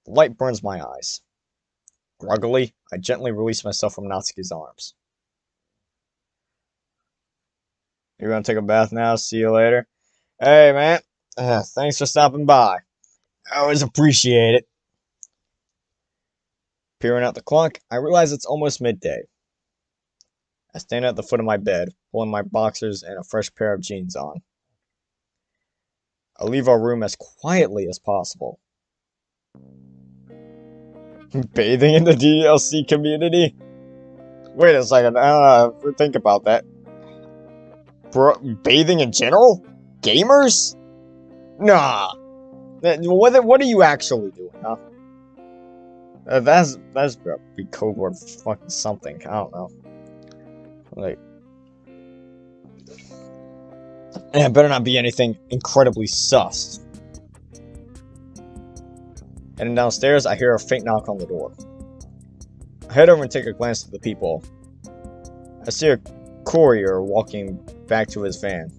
The light burns my eyes. Groggily, I gently release myself from Natsuki's arms. You gonna take a bath now? See you later. Hey, man. Thanks for stopping by. I always appreciate it. Peering at the clock, I realize it's almost midday. I stand at the foot of my bed, pulling my boxers and a fresh pair of jeans on. I leave our room as quietly as possible. Bathing in the DLC community? Wait a second, think about that. Bro, bathing in general? Gamers? Nah. What are you actually doing, huh? That's be code word for fucking something. I don't know. Like, it better not be anything incredibly sus. Heading downstairs, I hear a faint knock on the door. I head over and take a glance at the people. I see a courier walking back to his van.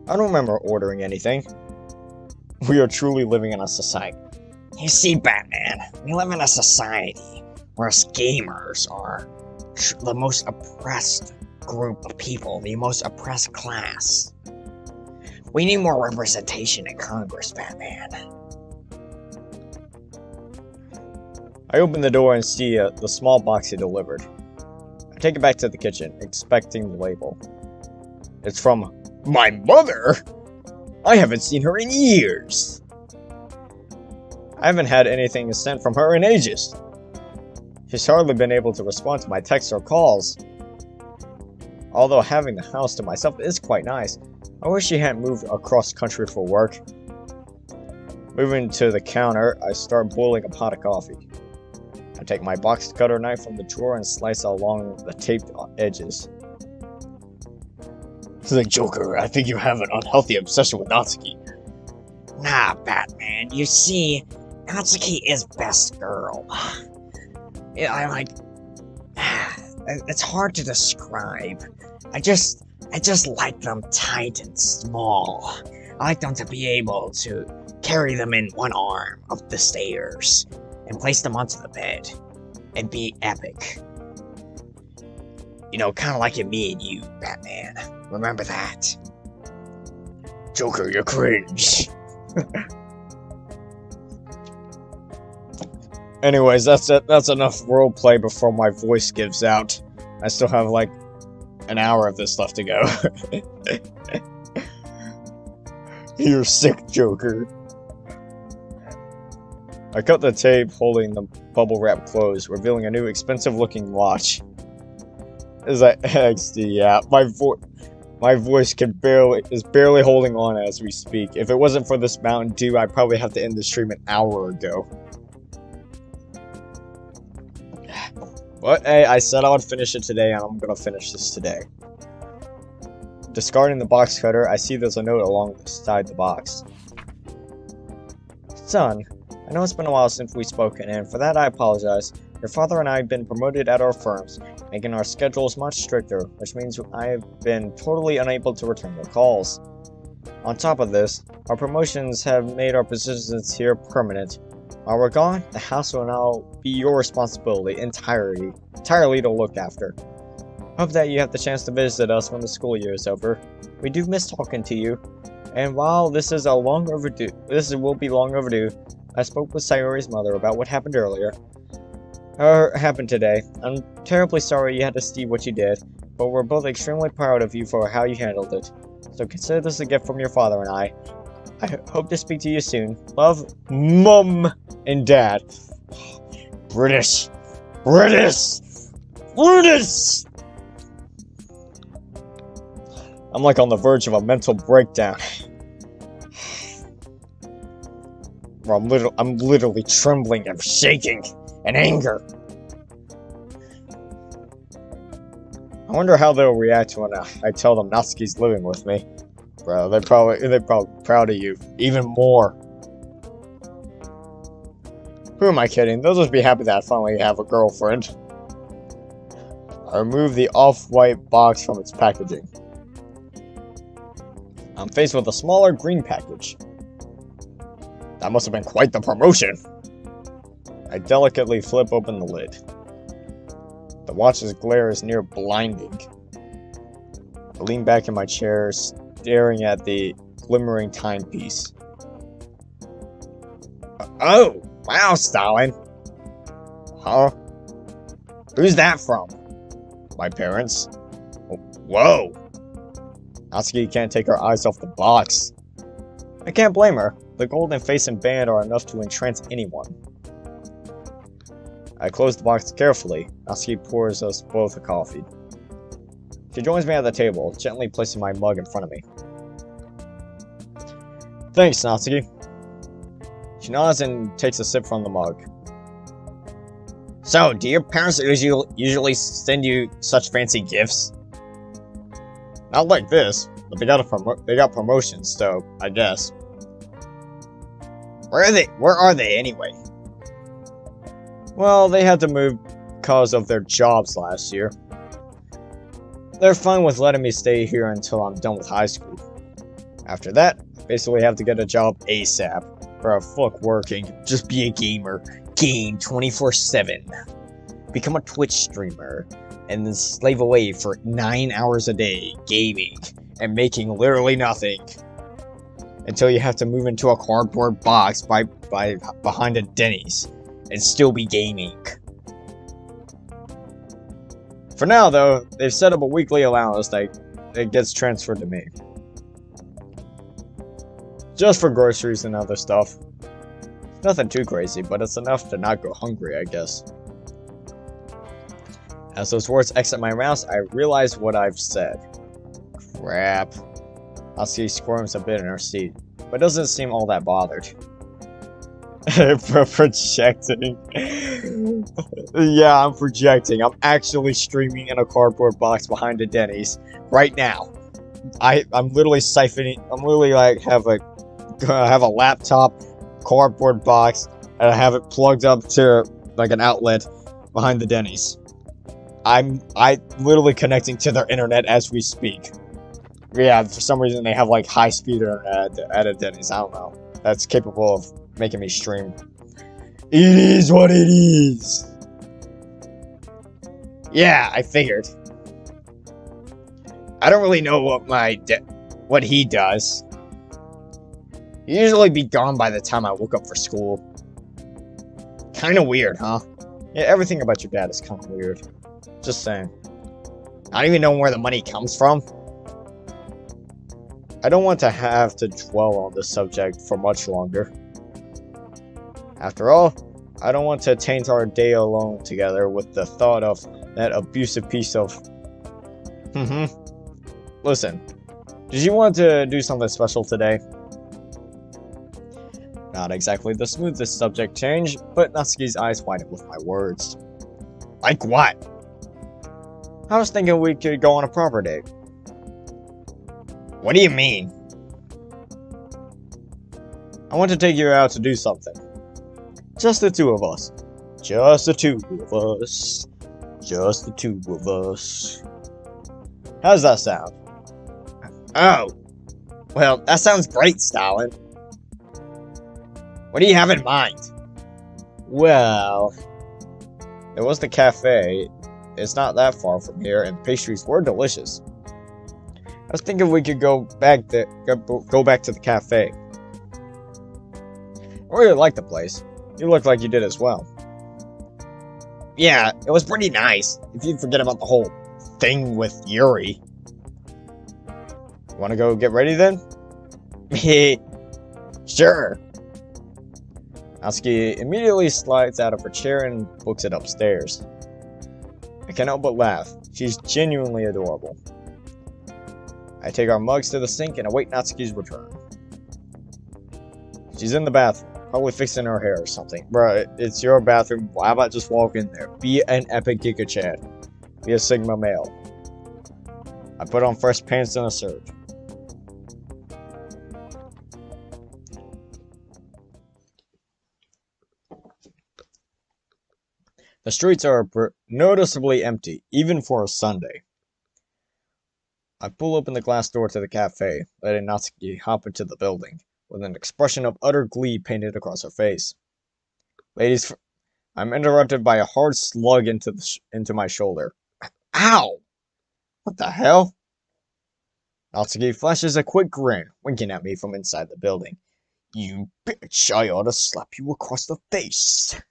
I don't remember ordering anything. We are truly living in a society. You see, Batman, we live in a society where us gamers are the most oppressed group of people, the most oppressed class. We need more representation in Congress, Batman. I open the door and see the small box he delivered. I take it back to the kitchen, expecting the label. It's from my mother? I haven't seen her in years. I haven't had anything sent from her in ages. She's hardly been able to respond to my texts or calls. Although having the house to myself is quite nice, I wish she hadn't moved across country for work. Moving to the counter, I start boiling a pot of coffee. I take my box cutter knife from the drawer and slice along the taped edges. The Joker, I think you have an unhealthy obsession with Natsuki. Nah, Batman, you see, Natsuki is best girl. It's hard to describe. I just like them tight and small. I like them to be able to carry them in one arm up the stairs and place them onto the bed and be epic. You know, kind of like me and you, Batman. Remember that? Joker, you're cringe. Anyways, that's it. That's enough roleplay before my voice gives out. I still have like an hour of this left to go. You're sick, Joker. I cut the tape holding the bubble wrap closed, revealing a new expensive looking watch. Is that XD? Yeah, my voice is barely holding on as we speak. If it wasn't for this Mountain Dew, I'd probably have to end the stream an hour ago. But hey, I said I would finish it today, and I'm gonna finish this today. Discarding the box cutter, I see there's a note alongside the box. Son, I know it's been a while since we've spoken, and for that I apologize. Your father and I have been promoted at our firms, making our schedules much stricter, which means I have been totally unable to return your calls. On top of this, our promotions have made our positions here permanent. While we're gone, the house will now be your responsibility entirely to look after. Hope that you have the chance to visit us when the school year is over. We do miss talking to you, and while this will be long overdue, I spoke with Sayori's mother about what happened earlier. Happened today. I'm terribly sorry you had to see what you did, but we're both extremely proud of you for how you handled it. So consider this a gift from your father and I. I hope to speak to you soon. Love, Mum and Dad. British. I'm like on the verge of a mental breakdown. I'm literally trembling and shaking in anger. I wonder how they'll react when I tell them Natsuki's living with me. Bro, they're probably proud of you even more. Who am I kidding? They'll just be happy that I finally have a girlfriend. I remove the off-white box from its packaging. I'm faced with a smaller green package. That must have been quite the promotion. I delicately flip open the lid. The watch's glare is near blinding. I lean back in my chair, staring at the glimmering timepiece. Oh! Wow, Stalin! Huh? Who's that from? My parents. Whoa! Natsuki can't take her eyes off the box. I can't blame her. The golden face and band are enough to entrance anyone. I close the box carefully. Natsuki pours us both a coffee. She joins me at the table, gently placing my mug in front of me. Thanks, Natsuki. She nods and takes a sip from the mug. So, do your parents usually send you such fancy gifts? Not like this, but they got promotions, so I guess. Where are they anyway? Well, they had to move because of their jobs last year. They're fine with letting me stay here until I'm done with high school. After that, I basically have to get a job ASAP. Bro, fuck working. Just be a gamer. Game 24/7. Become a Twitch streamer. And then slave away for 9 hours a day, gaming, and making literally nothing. Until you have to move into a cardboard box behind a Denny's, and still be gaming. For now, though, they've set up a weekly allowance that gets transferred to me. Just for groceries and other stuff. Nothing too crazy, but it's enough to not go hungry, I guess. As those words exit my mouth, I realize what I've said. Crap. Natsuki squirms a bit in her seat, but doesn't seem all that bothered. Projecting. Yeah, I'm projecting. I'm actually streaming in a cardboard box behind a Denny's right now. I'm literally siphoning. I'm literally like have a laptop, cardboard box, and I have it plugged up to like an outlet behind the Denny's. I'm literally connecting to their internet as we speak. Yeah, for some reason they have like high-speed internet at a Denny's. I don't know. That's capable of making me stream. It is what it is. Yeah, I figured. I don't really know what he does. He'd usually be gone by the time I woke up for school. Kinda weird, huh? Yeah, everything about your dad is kinda weird. Just saying. I don't even know where the money comes from. I don't want to have to dwell on this subject for much longer. After all, I don't want to taint our day alone together with the thought of that abusive piece of... Listen, did you want to do something special today? Not exactly the smoothest subject change, but Natsuki's eyes widen with my words. Like what? I was thinking we could go on a proper date. What do you mean? I want to take you out to do something. Just the two of us. Just the two of us. Just the two of us. How does that sound? Oh. Well, that sounds great, Stalin. What do you have in mind? Well, it was the cafe. It's not that far from here, and pastries were delicious. I was thinking we could go back to the cafe. I really like the place. You look like you did as well. Yeah, it was pretty nice. If you forget about the whole thing with Yuri. Want to go get ready then? Sure. Natsuki immediately slides out of her chair and books it upstairs. I can't help but laugh. She's genuinely adorable. I take our mugs to the sink and await Natsuki's return. She's in the bathroom, probably fixing her hair or something. Bruh, it's your bathroom. How about just walk in there? Be an epic Giga Chad. Be a Sigma male. I put on fresh pants and a shirt. The streets are noticeably empty, even for a Sunday. I pull open the glass door to the cafe, letting Natsuki hop into the building, with an expression of utter glee painted across her face. Ladies I'm interrupted by a hard slug into my shoulder. Ow! What the hell? Natsuki flashes a quick grin, winking at me from inside the building. You bitch, I ought to slap you across the face.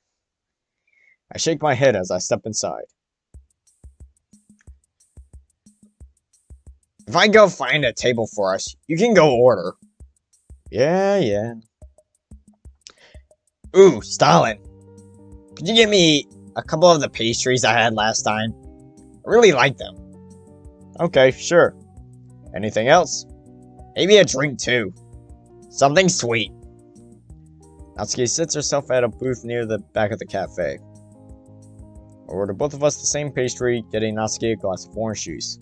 I shake my head as I step inside. If I go find a table for us, you can go order. Yeah. Ooh, Stalin. Could you get me a couple of the pastries I had last time? I really like them. Okay, sure. Anything else? Maybe a drink too. Something sweet. Natsuki sits herself at a booth near the back of the cafe. I order both of us the same pastry, getting Natsuki a glass of orange juice.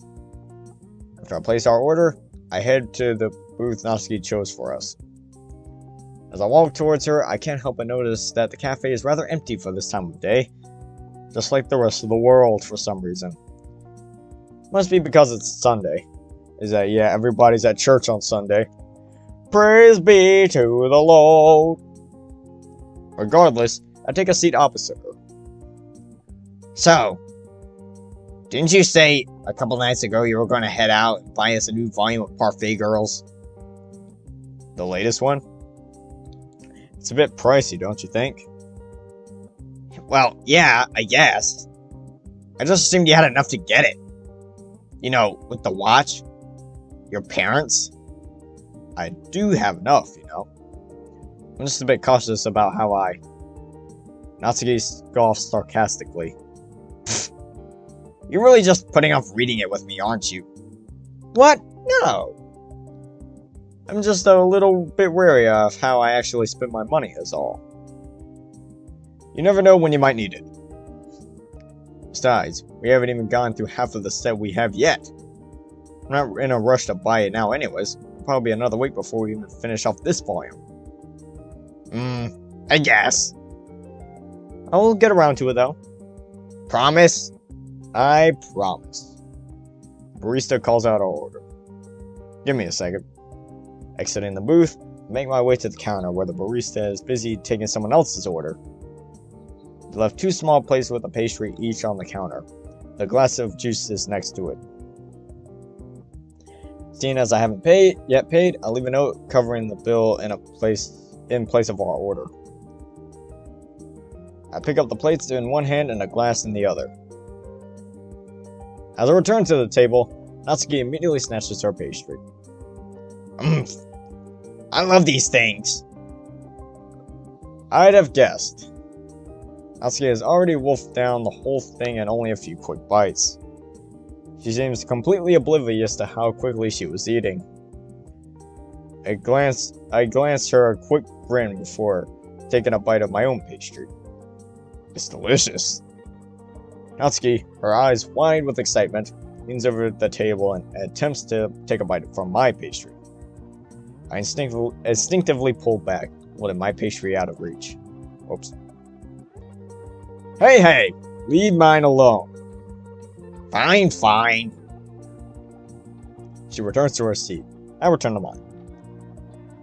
After I place our order, I head to the booth Natsuki chose for us. As I walk towards her, I can't help but notice that the cafe is rather empty for this time of day, just like the rest of the world for some reason. Must be because it's Sunday. Yeah, everybody's at church on Sunday. Praise be to the Lord. Regardless, I take a seat opposite her. So, didn't you say a couple nights ago you were going to head out and buy us a new volume of Parfait Girls? The latest one? It's a bit pricey, don't you think? Well, yeah, I guess. I just assumed you had enough to get it. You know, with the watch. Your parents. I do have enough, you know. I'm just a bit cautious about how I... Natsuki scoffs sarcastically. You're really just putting off reading it with me, aren't you? What? No. I'm just a little bit wary of how I actually spend my money, is all. You never know when you might need it. Besides, we haven't even gone through half of the set we have yet. I'm not in a rush to buy it now anyways. It'll probably be another week before we even finish off this volume. I guess. I'll get around to it though. Promise? I promise. Barista calls out our order. Give me a second. Exiting the booth, make my way to the counter where the barista is busy taking someone else's order. They left 2 small plates with a pastry each on the counter. The glass of juice is next to it. Seeing as I haven't yet paid, I'll leave a note covering the bill in place of our order. I pick up the plates in one hand and a glass in the other. As I return to the table, Natsuki immediately snatches her pastry. I love these things. I'd have guessed. Natsuki has already wolfed down the whole thing in only a few quick bites. She seems completely oblivious to how quickly she was eating. I glanced her a quick grin before taking a bite of my own pastry. It's delicious. Natsuki, her eyes wide with excitement, leans over the table and attempts to take a bite from my pastry. I instinctively pull back, letting my pastry out of reach. Oops. Hey! Leave mine alone. Fine. She returns to her seat. I return to mine.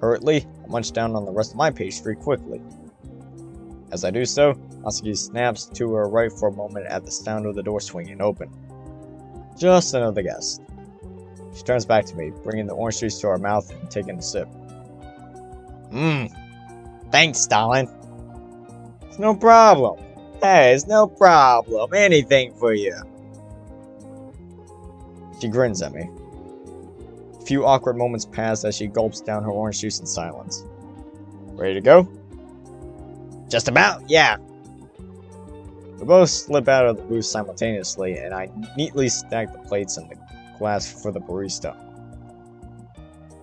Hurriedly, I munch down on the rest of my pastry quickly. As I do so, Natsuki snaps to her right for a moment at the sound of the door swinging open. Just another guest. She turns back to me, bringing the orange juice to her mouth and taking a sip. Thanks, Stalin. It's no problem. Hey, it's no problem. Anything for you. She grins at me. A few awkward moments pass as she gulps down her orange juice in silence. Ready to go? Just about, yeah. We both slip out of the booth simultaneously, and I neatly stack the plates and the glass for the barista.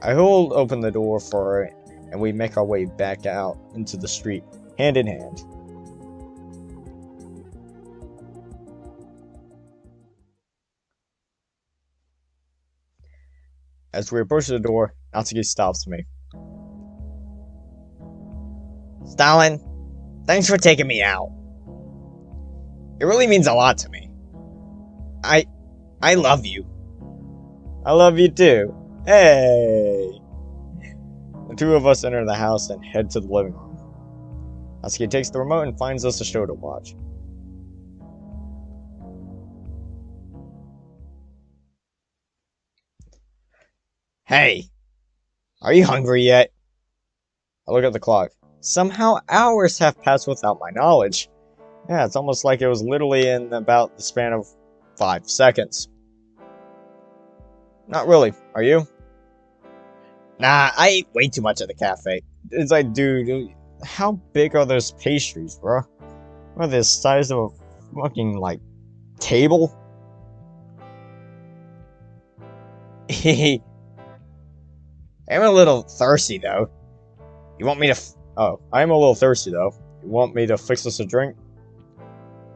I hold open the door for her, and we make our way back out into the street, hand in hand. As we approach the door, Natsuki stops me. Stalin, thanks for taking me out. It really means a lot to me. I love you. I love you too. Hey! The two of us enter the house and head to the living room. Natsuki takes the remote and finds us a show to watch. Hey, are you hungry yet? I look at the clock. Somehow hours have passed without my knowledge. Yeah, it's almost like it was literally in about the span of 5 seconds. Not really. Are you? Nah, I ate way too much at the cafe. It's like, dude, how big are those pastries, bro? Are they the size of a fucking, like, table? I'm a little thirsty, though. You want me to oh, I'm a little thirsty, though. You want me to fix us a drink?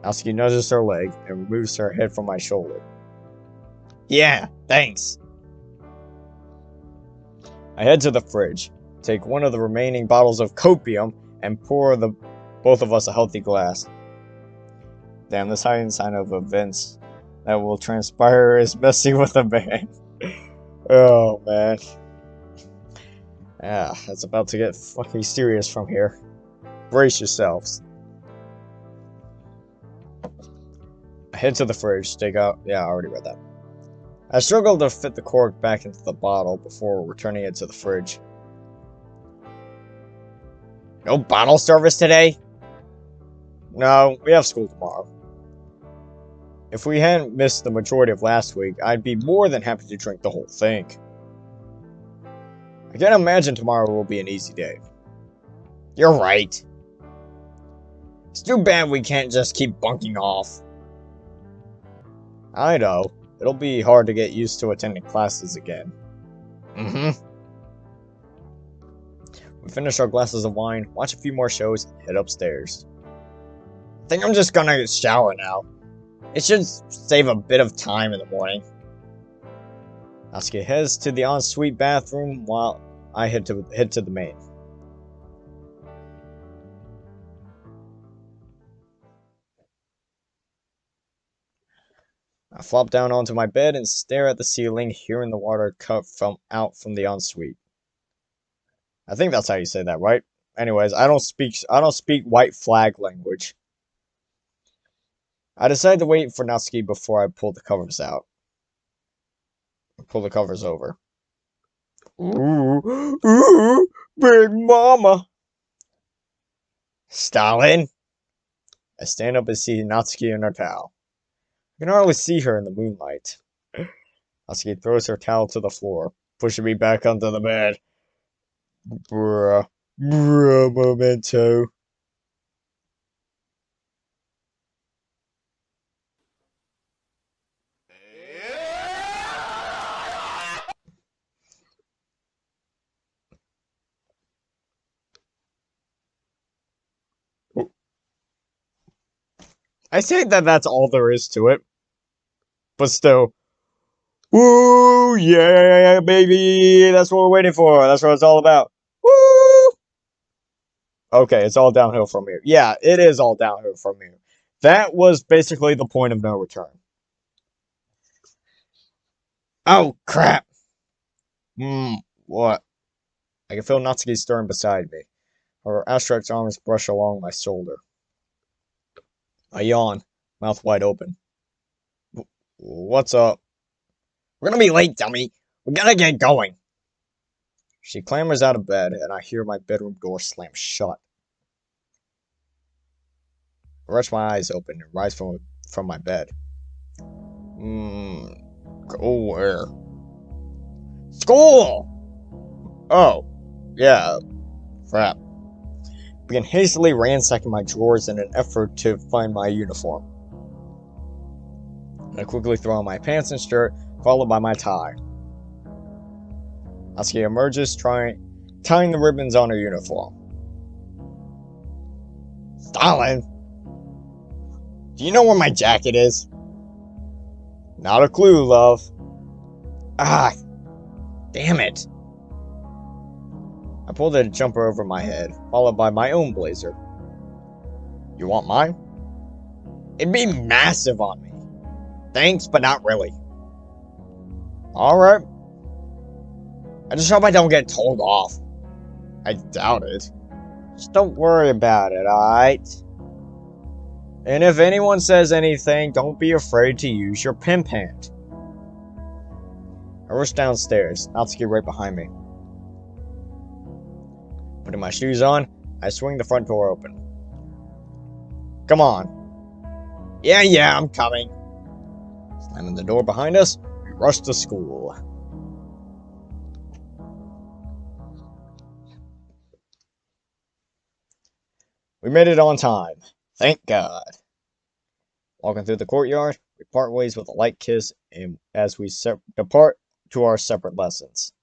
Natsuki nudges her leg and removes her head from my shoulder. Yeah, thanks. I head to the fridge, take one of the remaining bottles of copium, and pour both of us a healthy glass. Damn, this hiding sign of events that will transpire is messing with a man. Oh, man. Yeah, it's about to get fucking serious from here. Brace yourselves. I head to the fridge, take out... Yeah, I already read that. I struggle to fit the cork back into the bottle before returning it to the fridge. No bottle service today? No, we have school tomorrow. If we hadn't missed the majority of last week, I'd be more than happy to drink the whole thing. I can't imagine tomorrow will be an easy day. You're right. It's too bad we can't just keep bunking off. I know. It'll be hard to get used to attending classes again. We finish our glasses of wine, watch a few more shows, and head upstairs. I think I'm just gonna shower now. It should save a bit of time in the morning. Natsuki heads to the ensuite bathroom while I head to the main. I flop down onto my bed and stare at the ceiling, hearing the water cut out from the ensuite. I think that's how you say that, right? Anyways, I don't speak white flag language. I decide to wait for Natsuki before I pull the covers out. Pull the covers over. Ooh, ooh, Big Mama. Stalin. I stand up and see Natsuki in her towel. I can hardly see her in the moonlight. Natsuki throws her towel to the floor, pushing me back onto the bed. Bruh, memento. I say that that's all there is to it. But still. Woo! Yeah, baby! That's what we're waiting for. That's what it's all about. Woo! Okay, it's all downhill from here. Yeah, it is all downhill from here. That was basically the point of no return. Oh, crap! What? I can feel Natsuki stirring beside me. Her outstretched arms brush along my shoulder. I yawn, mouth wide open. What's up? We're gonna be late, dummy. We gotta get going. She clambers out of bed, and I hear my bedroom door slam shut. I rush my eyes open and rise from my bed. Go where? School! Oh, yeah, crap. I begin hastily ransacking my drawers in an effort to find my uniform. I quickly throw on my pants and shirt, followed by my tie. Natsuki emerges, tying the ribbons on her uniform. Stalin! Do you know where my jacket is? Not a clue, love. Ah, damn it. I pulled a jumper over my head, followed by my own blazer. You want mine? It'd be massive on me. Thanks, but not really. Alright. I just hope I don't get told off. I doubt it. Just don't worry about it, alright? And if anyone says anything, don't be afraid to use your pimp hand. I rush downstairs, Natsuki right behind me. Putting my shoes on, I swing the front door open. Come on. Yeah, I'm coming. Slamming the door behind us, we rush to school. We made it on time. Thank God. Walking through the courtyard, we part ways with a light kiss and as we depart to our separate lessons.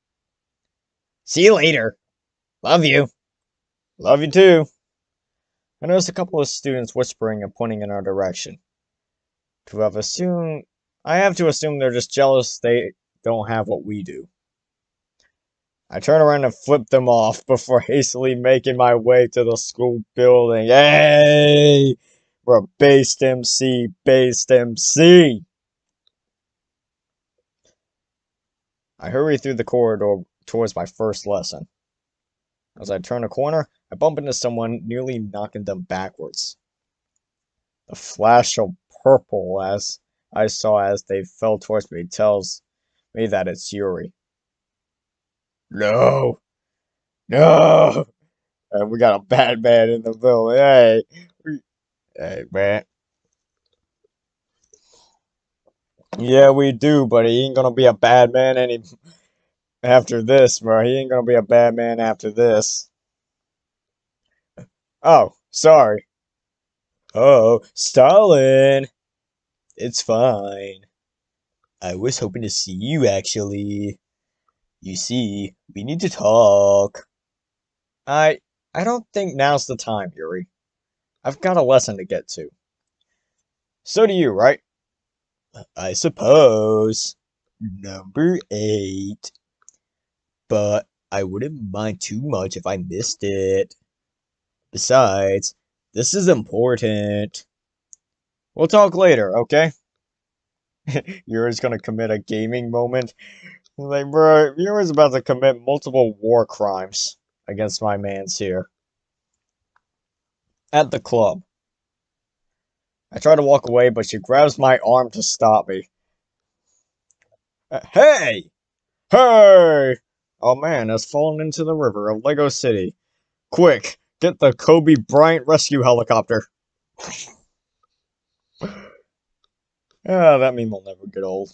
See you later. Love you. Love you too. I noticed a couple of students whispering and pointing in our direction. I have to assume they're just jealous they don't have what we do. I turn around and flip them off before hastily making my way to the school building. Hey! We're based MC, based MC! I hurry through the corridor towards my first lesson. As I turn a corner, I bump into someone, nearly knocking them backwards. The flash of purple as I saw as they fell towards me tells me that it's Yuri. No! No! We got a bad man in the building. Hey, man. Yeah, we do, but he ain't gonna be a bad man after this, bro. He ain't gonna be a bad man after this. Oh, sorry. Oh, Stalin. It's fine. I was hoping to see you, actually. You see, we need to talk. I don't think now's the time, Yuri. I've got a lesson to get to. So do you, right? I suppose. Number 8. But I wouldn't mind too much if I missed it. Besides, this is important. We'll talk later, okay? Yuri's gonna commit a gaming moment. Like, bro, Yuri's about to commit multiple war crimes against my mans here. At the club. I try to walk away, but she grabs my arm to stop me. Hey! Hey! Oh man, has fallen into the river of Lego City. Quick, get the Kobe Bryant rescue helicopter. That meme will never get old.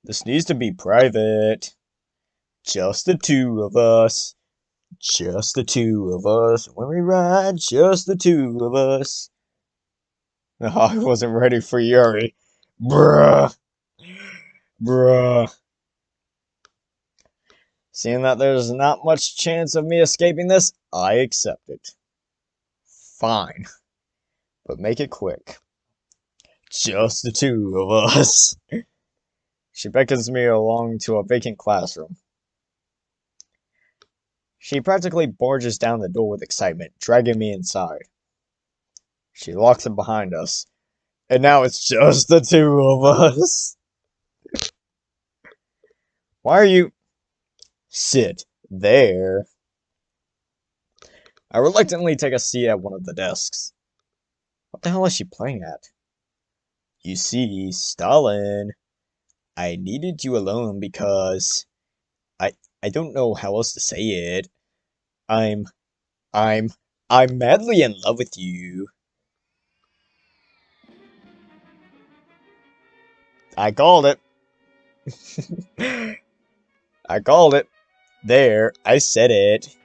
This needs to be private. Just the two of us. Just the two of us. When we ride, just the two of us. No, I wasn't ready for Yuri. Bruh. Seeing that there's not much chance of me escaping this, I accept it. Fine. But make it quick. Just the two of us. She beckons me along to a vacant classroom. She practically barges down the door with excitement, dragging me inside. She locks it behind us. And now it's just the two of us. Why are you... Sit there. I reluctantly take a seat at one of the desks. What the hell is she playing at? You see, Stalin, I needed you alone because I don't know how else to say it. I'm madly in love with you. I called it. I called it. There, I said it.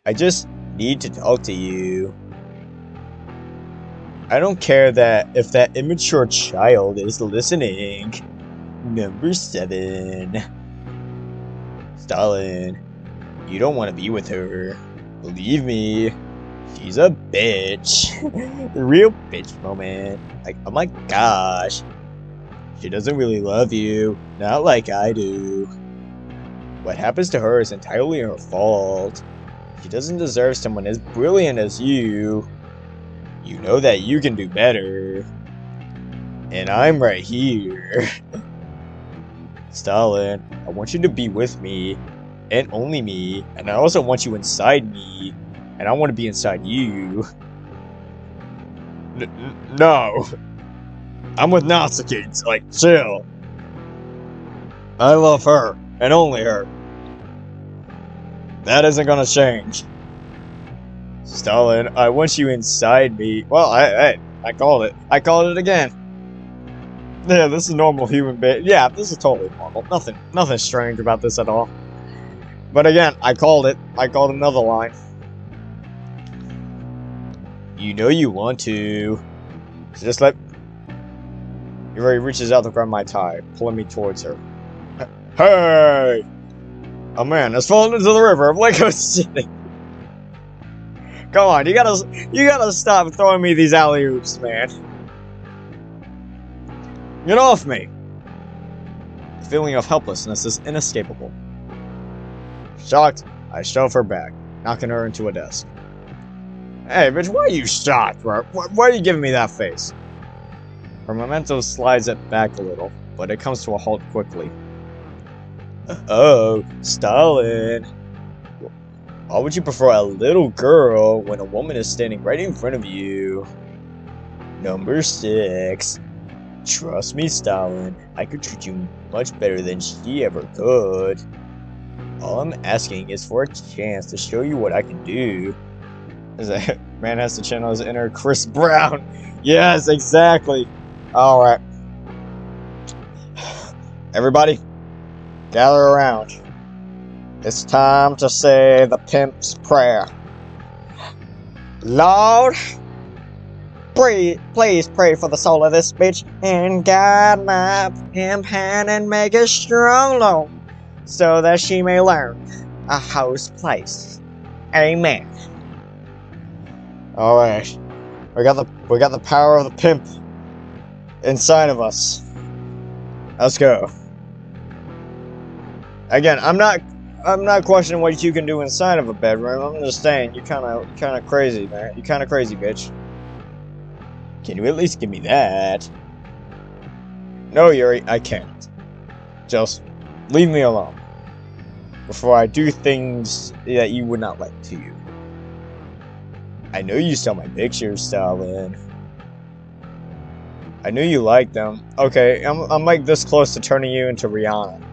I just need to talk to you. I don't care if that immature child is listening. Number 7. Stalin, you don't want to be with her. Believe me, she's a bitch. The real bitch moment. Like, oh my gosh. She doesn't really love you. Not like I do. What happens to her is entirely her fault. She doesn't deserve someone as brilliant as you. You know that you can do better. And I'm right here. Stalin, I want you to be with me. and only me, and I also want you inside me, and I want to be inside you. No. I'm with Natsuki, like, chill. I love her, and only her. That isn't gonna change. Stalin, I want you inside me. Well, I called it. I called it again. Yeah, this is normal human being. Yeah, this is totally normal. Nothing strange about this at all. But again, I called it. I called another line. You know you want to. Just let... Yuri reaches out to grab my tie, pulling me towards her. Hey! A man has fallen into the river of Lake City. Come on, you gotta stop throwing me these alley-oops, man. Get off me! The feeling of helplessness is inescapable. Shocked, I shove her back, knocking her into a desk. Hey, bitch, why are you shocked, bro? Why are you giving me that face? Her memento slides it back a little, but it comes to a halt quickly. Oh, Stalin. Why would you prefer a little girl when a woman is standing right in front of you? Number 6. Trust me, Stalin. I could treat you much better than she ever could. All I'm asking is for a chance to show you what I can do. Man has to channel his inner Chris Brown. Yes, exactly. Alright. Everybody, gather around. It's time to say the pimp's prayer. Lord, please pray for the soul of this bitch and guide my pimp hand and make it strong, Lord, so that she may learn a house place. Amen. All right, we got the power of the pimp inside of us. Let's go. Again, I'm not questioning what you can do inside of a bedroom. I'm just saying you're kind of crazy, man. You're kind of crazy, bitch. Can you at least give me that? No, Yuri, I can't. Just leave me alone before I do things that you would not like to you. I know you saw my pictures, Stalin. I knew you liked them. Okay, I'm like this close to turning you into Rihanna.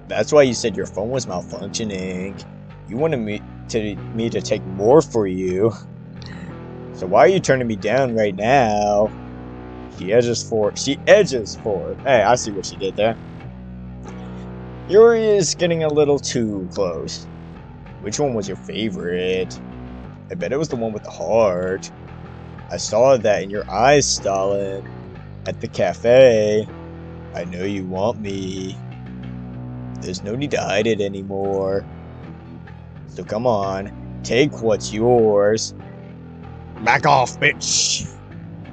That's why you said your phone was malfunctioning. You wanted me to take more for you. So why are you turning me down right now? She edges forward. Hey, I see what she did there. Yuri is getting a little too close. Which one was your favorite? I bet it was the one with the heart. I saw that in your eyes, Stalin. At the cafe. I know you want me. There's no need to hide it anymore. So come on, take what's yours. Back off, bitch!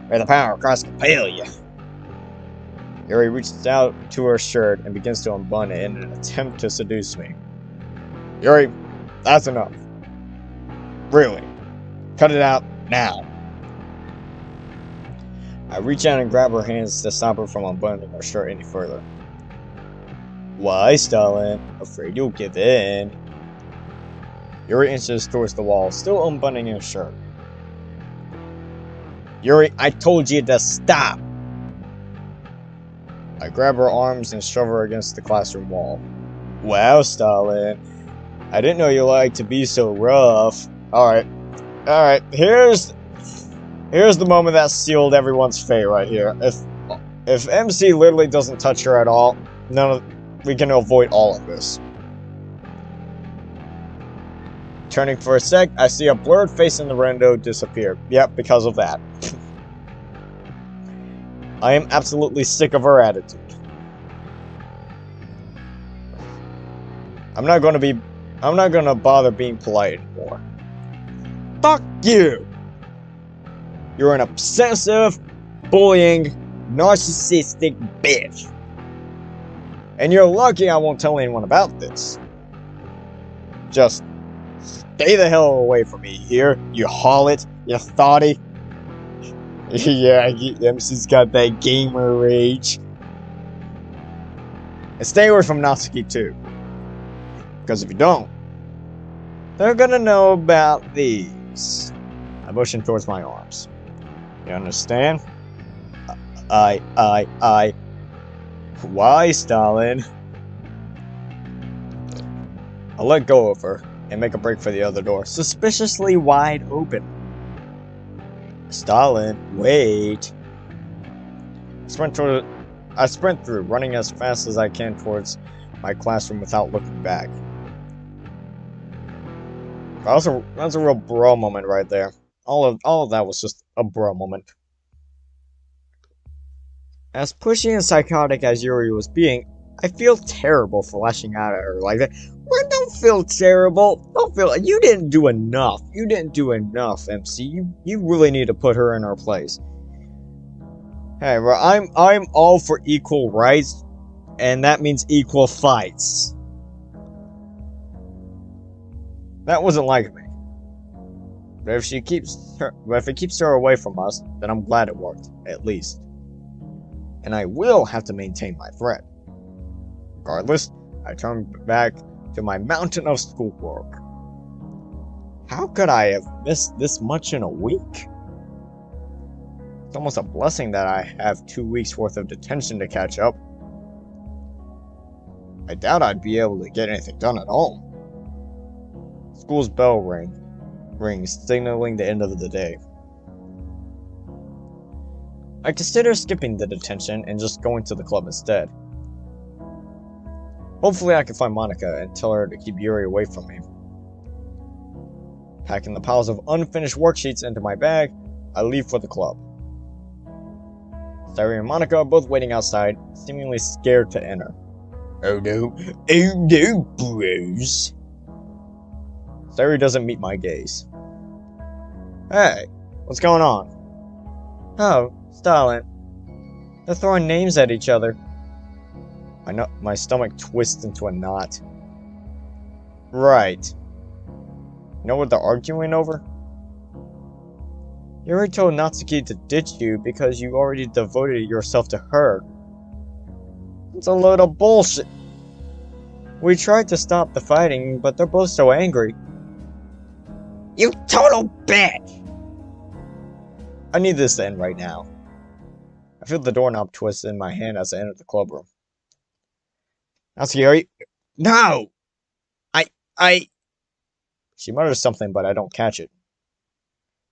May the power of Christ compel you. Yuri reaches out to her shirt and begins to unbutton it in an attempt to seduce me. Yuri, that's enough. Really. Cut it out now. I reach out and grab her hands to stop her from unbuttoning her shirt any further. Why, Stalin? Afraid you'll give in. Yuri inches towards the wall, still unbuttoning his shirt. Yuri, I told you to stop! I grab her arms and shove her against the classroom wall. Wow, Stalin. I didn't know you liked to be so rough. Alright. Alright, here's the moment that sealed everyone's fate right here. If MC literally doesn't touch her at all, we can avoid all of this. Turning for a sec, I see a blurred face in the window disappear. Yep, because of that. I am absolutely sick of her attitude. I'm not gonna bother being polite anymore. Fuck you! You're an obsessive, bullying, narcissistic bitch. And you're lucky I won't tell anyone about this. Just stay the hell away from me here, you harlot, you thotty. Yeah, MC's got that gamer rage. And stay away from Natsuki too. Because if you don't, they're gonna know about these. I motion towards my arms. You understand? I. Why, Stalin? I let go of her and make a break for the other door, suspiciously wide open. Stalin, wait. I sprint through, running as fast as I can towards my classroom without looking back. That's a real bro moment right there. All of that was just a bro moment. As pushy and psychotic as Yuri was being, I feel terrible for lashing out at her like that. Well, don't feel terrible. Don't feel. You didn't do enough. You didn't do enough, MC. You really need to put her in her place. Hey, well, I'm all for equal rights, and that means equal fights. That wasn't like me. But if it keeps her away from us, then I'm glad it worked, at least. And I will have to maintain my threat. Regardless, I turn back to my mountain of schoolwork. How could I have missed this much in a week? It's almost a blessing that I have 2 weeks worth of detention to catch up. I doubt I'd be able to get anything done at home. School's bell rings, signaling the end of the day. I consider skipping the detention and just going to the club instead. Hopefully I can find Monica and tell her to keep Yuri away from me. Packing the piles of unfinished worksheets into my bag, I leave for the club. Sayuri and Monica are both waiting outside, seemingly scared to enter. Oh no, bros. Sayuri doesn't meet my gaze. Hey, what's going on? Oh, Stalin. They're throwing names at each other. My stomach twists into a knot. Right. You know what they're arguing over? You already told Natsuki to ditch you because you already devoted yourself to her. It's a load of bullshit. We tried to stop the fighting, but they're both so angry. You total bitch! I need this to end right now. I feel the doorknob twist in my hand as I enter the clubroom. Natsuki, are you... No! I... She mutters something, but I don't catch it.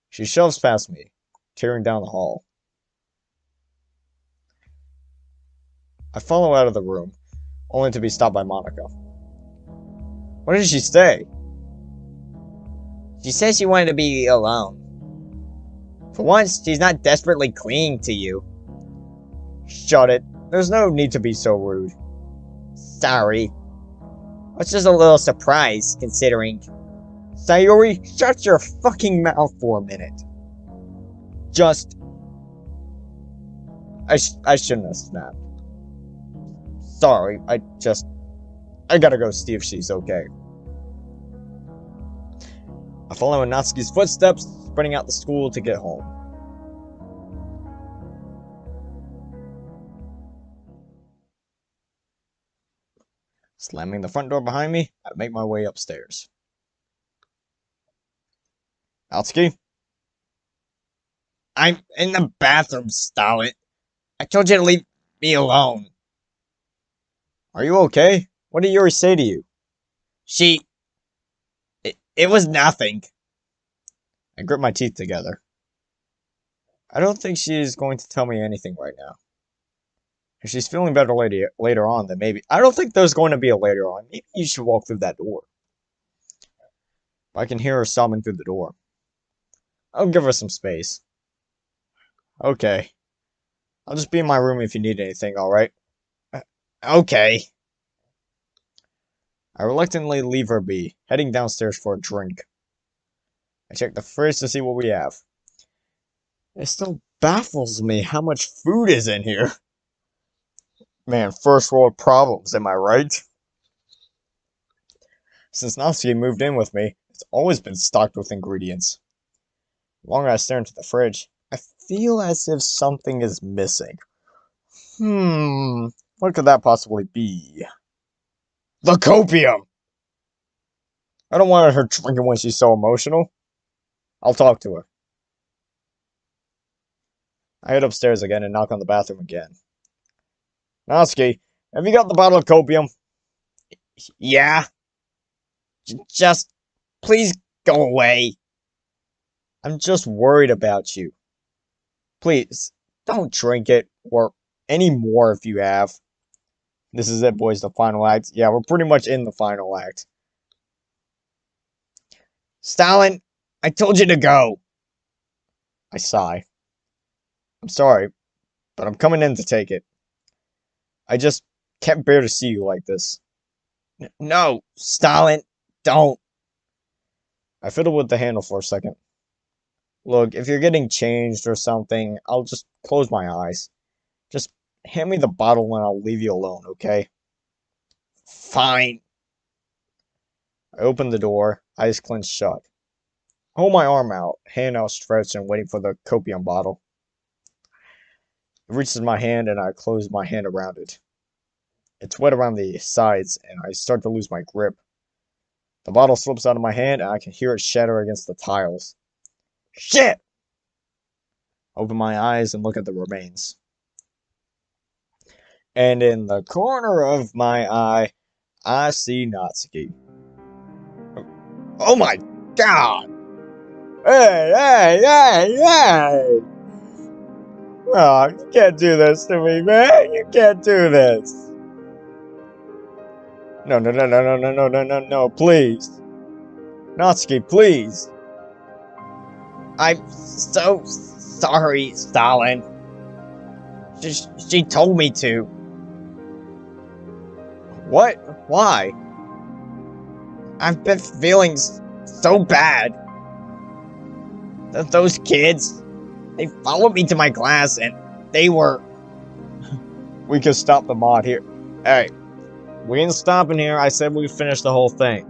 She shoves past me, tearing down the hall. I follow out of the room, only to be stopped by Monica. What did she say? She said she wanted to be alone. For once, she's not desperately clinging to you. Shut it. There's no need to be so rude. Sorry. I was just a little surprised, considering... Sayuri, shut your fucking mouth for a minute. Just... I shouldn't have snapped. Sorry, I gotta go see if she's okay. I follow in Natsuki's footsteps, spreading out the school to get home. Slamming the front door behind me, I make my way upstairs. Natsuki? I'm in the bathroom, Stalin. I told you to leave me alone. Are you okay? What did Yuri say to you? It was nothing. I grip my teeth together. I don't think she's going to tell me anything right now. If she's feeling better later on, then maybe... I don't think there's going to be a later on. Maybe you should walk through that door. I can hear her sobbing through the door. I'll give her some space. Okay. I'll just be in my room if you need anything, alright? Okay. I reluctantly leave her be, heading downstairs for a drink. I check the fridge to see what we have. It still baffles me how much food is in here. Man, first world problems, am I right? Since Natsuki moved in with me, it's always been stocked with ingredients. The longer I stare into the fridge, I feel as if something is missing. What could that possibly be? The copium! I don't want her drinking when she's so emotional. I'll talk to her. I head upstairs again and knock on the bathroom again. Natsuki, have you got the bottle of copium? Yeah. Just, please go away. I'm just worried about you. Please, don't drink it, or any more if you have. This is it, boys, the final act. Yeah, we're pretty much in the final act. Stalin, I told you to go. I sigh. I'm sorry, but I'm coming in to take it. I just can't bear to see you like this. No, Stalin, don't. I fiddle with the handle for a second. Look, if you're getting changed or something, I'll just close my eyes. Just hand me the bottle and I'll leave you alone, okay? Fine. I open the door, eyes clenched shut. I hold my arm out, hand outstretched and waiting for the copium bottle. It reaches my hand and I close my hand around it. It's wet around the sides and I start to lose my grip. The bottle slips out of my hand and I can hear it shatter against the tiles. Shit! I open my eyes and look at the remains. And in the corner of my eye, I see Natsuki. Oh my god! Hey, hey, hey, hey! Oh, you can't do this to me, man! You can't do this! No, no, no, no, no, no, no, no, no, no, please! Natsuki, please! I'm so sorry, Stalin. She told me to. What? Why? I've been feeling so bad. Those kids, they followed me to my class and they were... We could stop the mod here. Hey, we ain't stopping here. I said we finished the whole thing.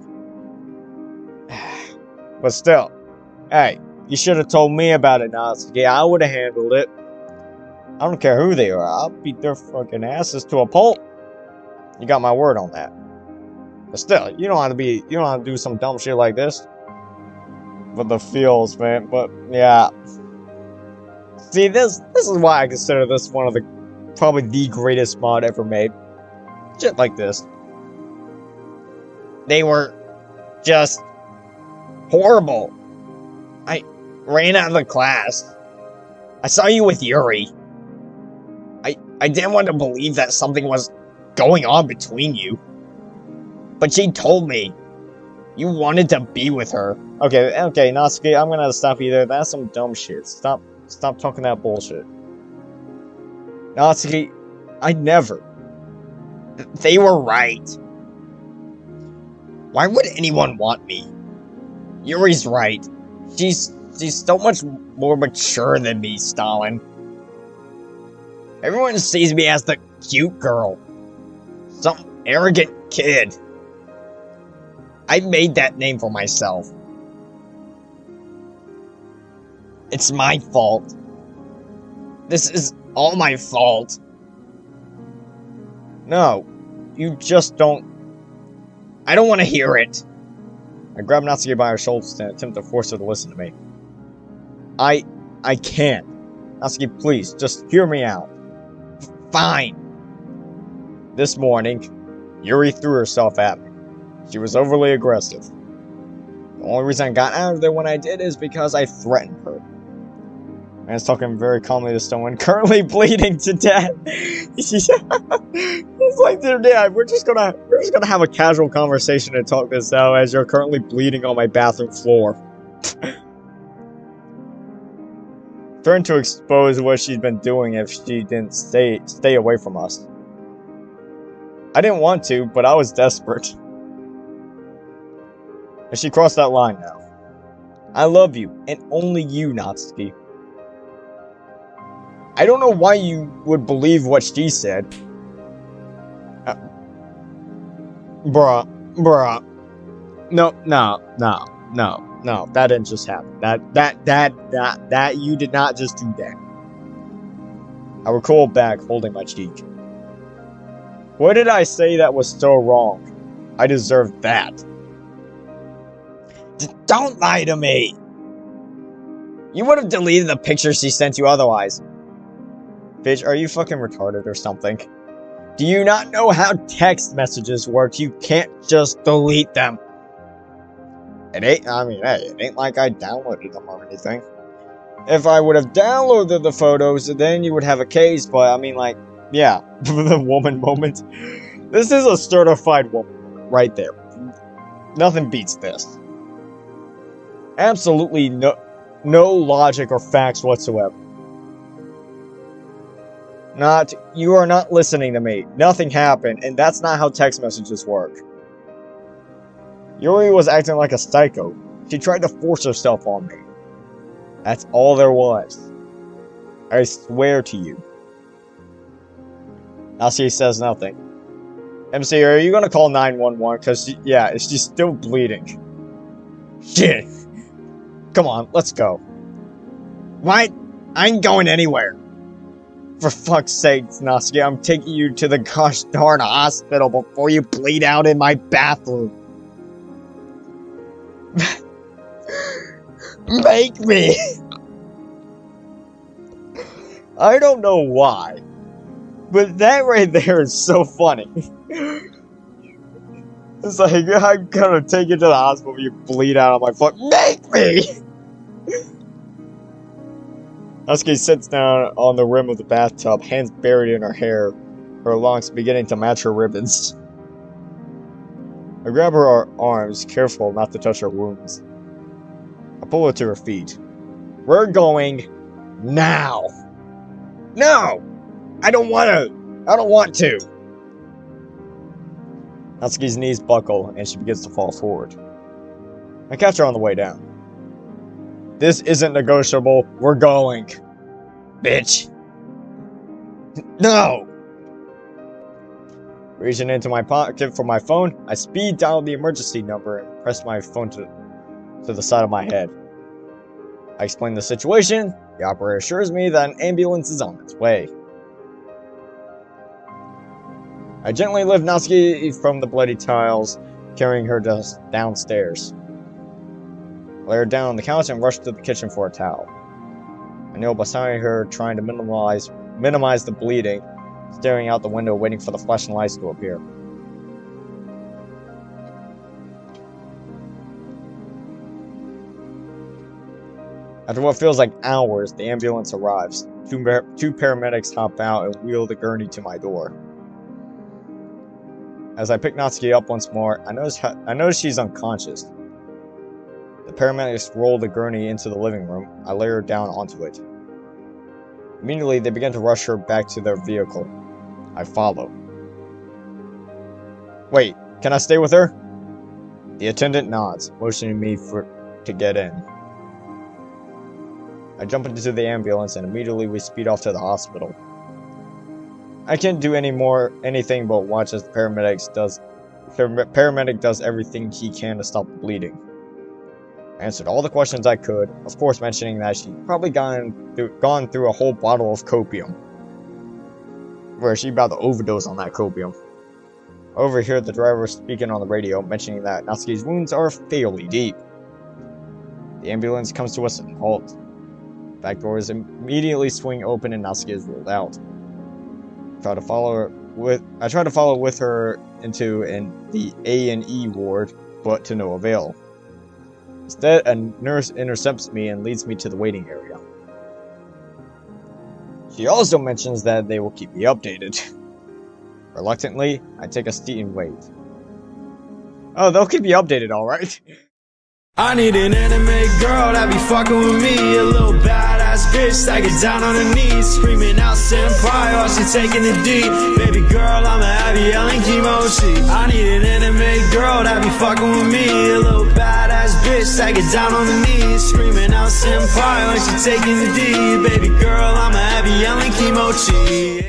But still, hey, you should have told me about it, Natsuki. I would have handled it. I don't care who they are. I'll beat their fucking asses to a pulp. You got my word on that. But still, you don't have to do some dumb shit like this. But the feels, man. But yeah. See, this is why I consider this one of the probably the greatest mod ever made. Shit like this. They were just horrible. I ran out of the class. I saw you with Yuri. I didn't want to believe that something was going on between you. But she told me you wanted to be with her. Okay, Natsuki, I'm gonna stop you there. That's some dumb shit. Stop talking that bullshit. Natsuki, I never. They were right. Why would anyone want me? Yuri's right. She's so much more mature than me, Stalin. Everyone sees me as the cute girl. Some arrogant kid. I made that name for myself. It's my fault. This is all my fault. No, you just don't... I don't want to hear it. I grab Natsuki by her shoulders and attempt to force her to listen to me. I can't. Natsuki, please, just hear me out. Fine. This morning, Yuri threw herself at me. She was overly aggressive. The only reason I got out of there when I did is because I threatened her. Man's talking very calmly to someone currently bleeding to death. It's like, yeah, we're just gonna have a casual conversation and talk this out as you're currently bleeding on my bathroom floor. Trying to expose what she's been doing if she didn't stay away from us. I didn't want to, but I was desperate. And she crossed that line now. I love you, and only you, Natsuki. I don't know why you would believe what she said. Bruh. No, that didn't just happen. That you did not just do that. I recoiled back, holding my cheek. What did I say that was so wrong? I deserve that. Don't lie to me! You would have deleted the pictures she sent you otherwise. Bitch, are you fucking retarded or something? Do you not know how text messages work? You can't just delete them. It ain't like I downloaded them or anything. If I would have downloaded the photos, then you would have a case, but I mean, like, yeah, the woman moment. This is a certified woman moment right there. Nothing beats this. Absolutely no logic or facts whatsoever. You are not listening to me. Nothing happened, and that's not how text messages work. Yuri was acting like a psycho. She tried to force herself on me. That's all there was. I swear to you. Natsuki says nothing. MC, are you gonna call 911? Cause she's still bleeding. Shit. Come on, let's go. What? I ain't going anywhere. For fuck's sake, Natsuki, I'm taking you to the gosh darn hospital before you bleed out in my bathroom. Make me! I don't know why, but that right there is so funny. It's like, I'm gonna take you to the hospital, you bleed out on my foot. Make me! Natsuki sits down on the rim of the bathtub, hands buried in her hair, her locks beginning to match her ribbons. I grab her arms, careful not to touch her wounds. I pull her to her feet. We're going now. No! I don't want to. Natsuki's knees buckle and she begins to fall forward. I catch her on the way down. This isn't negotiable. We're going. Bitch. No! Reaching into my pocket for my phone, I speed dial the emergency number and press my phone to the side of my head. I explain the situation. The operator assures me that an ambulance is on its way. I gently lift Natsuki from the bloody tiles, carrying her downstairs. I lay her down on the couch and rush to the kitchen for a towel. I kneel beside her, trying to minimize the bleeding, staring out the window, waiting for the flashing lights to appear. After what feels like hours, the ambulance arrives. Two paramedics hop out and wheel the gurney to my door. As I pick Natsuki up once more, I notice she's unconscious. The paramedics roll the gurney into the living room. I lay her down onto it. Immediately, they begin to rush her back to their vehicle. I follow. Wait, can I stay with her? The attendant nods, motioning me to get in. I jump into the ambulance and immediately we speed off to the hospital. I can't do anything but watch as the paramedic does everything he can to stop the bleeding. I answered all the questions I could, of course mentioning that she'd probably gone through a whole bottle of copium. Where she about to overdose on that copium. I overhear the driver speaking on the radio, mentioning that Natsuki's wounds are fairly deep. The ambulance comes to us and halts. Back doors immediately swing open and Natsuki is rolled out. I try to follow with her into the A&E ward, but to no avail. Instead, a nurse intercepts me and leads me to the waiting area. She also mentions that they will keep me updated. Reluctantly, I take a seat and wait. Oh, they'll keep you updated, alright. I need an anime girl that be fucking with me. A little badass bitch that gets down on her knees, screaming out senpai while she taking the D. Baby girl, I'ma have you yelling kimochi. I need an anime girl that be fucking with me. A little badass bitch that gets down on her knees, screaming out senpai while she taking the D. Baby girl, I'ma have you yelling kimochi.